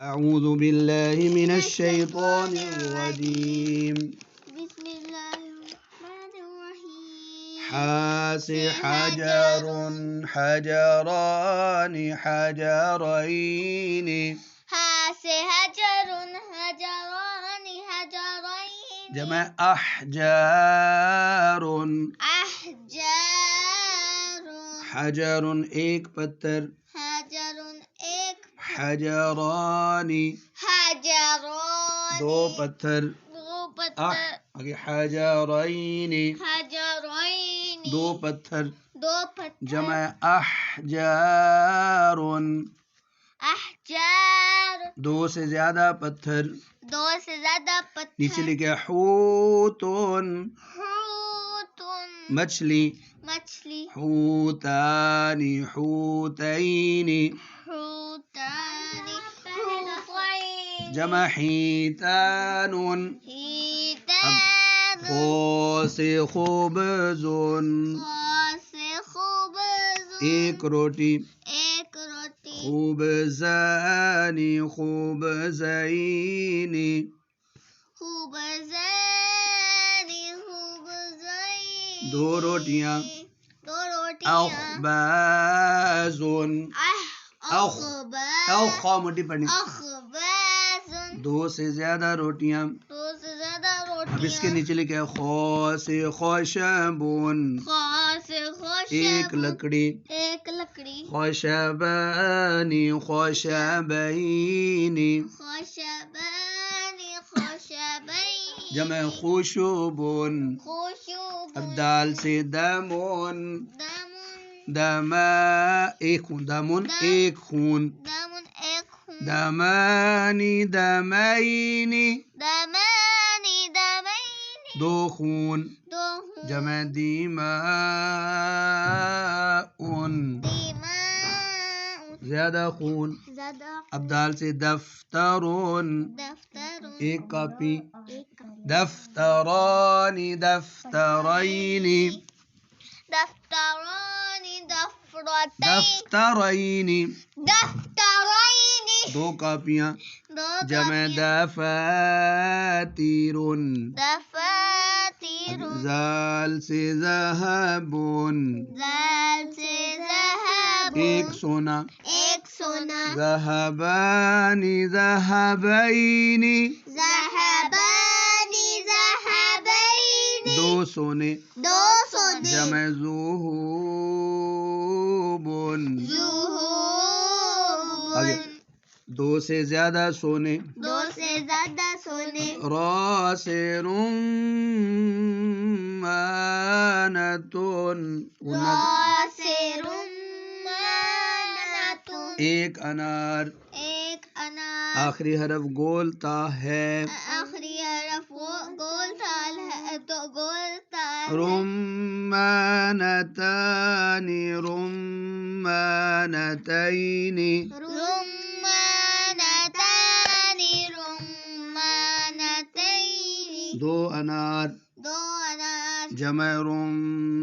أعوذ بالله من الشيطان الرجيم. بسم الله الرحمن الرحيم. حاس حجر حجران حجرين. حاس حجر حجران حجرين. جمع أحجار. أحجار. حجر एक पत्थर. حجر एक. حجران حجران दो पत्थर. दो पत्थर. आगे حجرين حجرين दो पत्थर. दो पत्थर. जमा أحجار أحجار दो से ज्यादा पत्थर. दो से ज्यादा पत्थर. नीचे लिखे حوتٌ حوت मछली. मछली. حوتان حوتين حوتان حوتين. जमा حيتان. حيتان خوس خبز خاص خبز एक रोटी. एक रोटी. خبزان خبزين خبزان خبزين दो रोटियां. दो रोटियां. أخباز खा मोटी पड़ी. अखबाज दो से ज्यादा रोटियां. दो से ज्यादा रोटियां. अब इसके नीचे लिखे खौस खुशबुन खास खुश एक लकड़ी. एक लकड़ी. खुशबानी खुशबैनी खुशबानी खुशबैन जमा खुशबुन. खुशबू. अब दाल से दमुन दामुन दमा एक खून. दमुन एक खून. दामुन एक खून. दमानी दमैनी दमानी दमैनी दो खून. दो खून. जमा दीमाउन दिमाग ज्यादा खून. ज्यादा. अब दाल से दफ्तरुन दफ्तर एक कॉपी. एक. दफ्तरानी दफ्तरैनी दफ्तरानी दफ्तरतैन दफ्तरैनी दफ्तरैनी दो कॉपियां. दो जमा दफातिरुन दफातिर जाल से ज़हबुन जाल से ज़हब एक सोना. एक सोना. ज़हबानी ज़हबैनी ज़हबानी ज़हबैनी दो सोने. दो सोने. जमा ज़ुहूबुन आगे ज़ुहूब दो से ज्यादा सोने. दो से ज्यादा सोने. रासे रुम्मानतुन रासे रुम्मानतुन एक अनार. एक अनार. आखिरी हरफ गोलता है. आखिरी हरफ गोल ताल है तो गोल ताल. रुम्मानतानी रुम्मानतैनी रुम्मानतानी रुम्मानतैनी दो अनार. दो अनार. जमा रुम्मानुन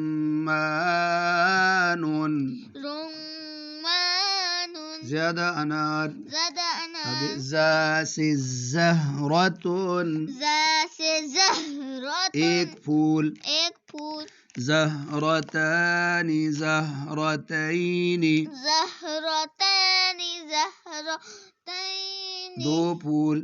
रुम्मानुन ज्यादा अनार. ज्यादा आगे अनार. जा से ज़हरतुन जा से ज़हरतुन एक फूल. एक फूल. ज़हरतानी ज़हरतैनी ज़हरतानी ज़हरतैनी दो फूल.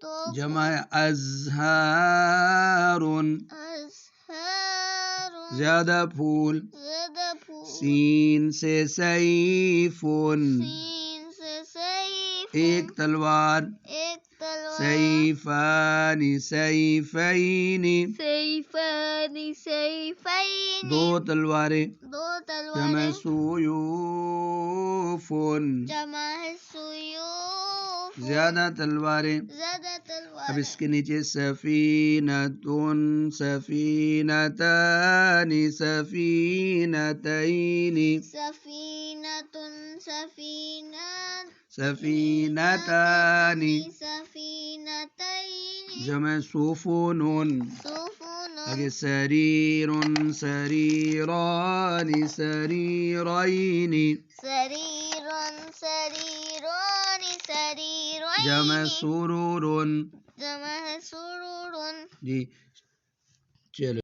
दो जमा अज़हारुन अज़हारुन ज्यादा फूल. ज़्यादा फूल. सीन से सैफुन सीन से सैफ एक तलवार. एक तलवार. सैफानी सैफैनी सैफानी सैफैनी दो तलवारें. दो जमा तलवारें. सुयूफुन जमा है सुयूफ ज्यादा तलवारें. ज्यादा अब तलवारें. इसके नीचे सफीनतुन सफीनतानी सफीनतैनी सफीनतुन सफीनत सफीनतानी सफीनतैनी जमा सुफुनुन सुफुन आगे सरीरुन सरीरानी सरीरैनी सरीरन सरीरानी सरीरैन जमा सुरूरुन। जमा सुरूरुन। जी चलो।